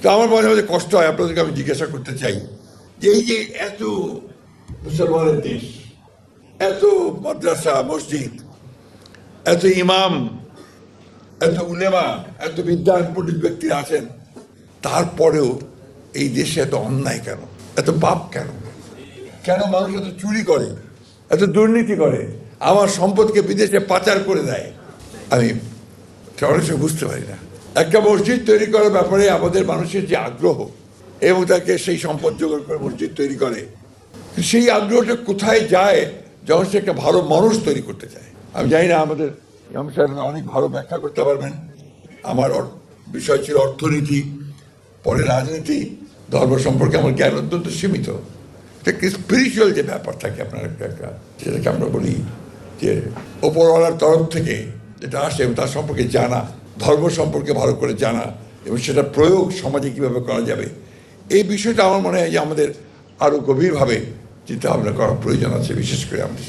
তো আমার মাঝে মাঝে কষ্ট হয়, আপনাদেরকে আমি জিজ্ঞাসা করতে চাই যে এই যে এত মুসলমানের দেশ, এত মাদ্রাসা মসজিদ, এত ইমাম, এত উলেমা, এত বিদ্যান পণ্ডিত ব্যক্তি আছেন, তারপরেও এই দেশে এত অন্যায় কেন, এত পাপ কেন? কেন মানুষ এত চুরি করে, এত দুর্নীতি করে, আমার সম্পদকে বিদেশে পাচার করে দেয়? আমি অনেক সময় বুঝতে পারি না। একটা মসজিদ তৈরি করার ব্যাপারে আমাদের মানুষের যে আগ্রহ এবং তাকে সেই সম্পদ জোগাড় করে মসজিদ তৈরি করে, সেই আগ্রহটা কোথায় যায় যখন সে একটা ভালো মানুষ তৈরি করতে চায়? আমি জানি না, আমাদের ইমাম সাহেব অনেক ভালো ব্যাখ্যা করতে পারবেন। আমার বিষয় ছিল অর্থনীতি, পরে রাজনীতি, ধর্ম সম্পর্কে আমার জ্ঞান অত্যন্ত সীমিত। একটা স্পিরিচুয়াল যে ব্যাপার থাকে আপনার একটা, সেটাকে আমরা বলি যে ওপরওয়ালার তরফ থেকে যেটা আসে এবং তার সম্পর্কে জানা, ধর্ম সম্পর্কে ভালো করে জানা এবং সেটা প্রয়োগ সমাজে কীভাবে করা যাবে, এই বিষয়টা আমার মনে হয় যে আমাদের আরও গভীরভাবে চিন্তা ভাবনা করার প্রয়োজন আছে, বিশেষ করে আমাদের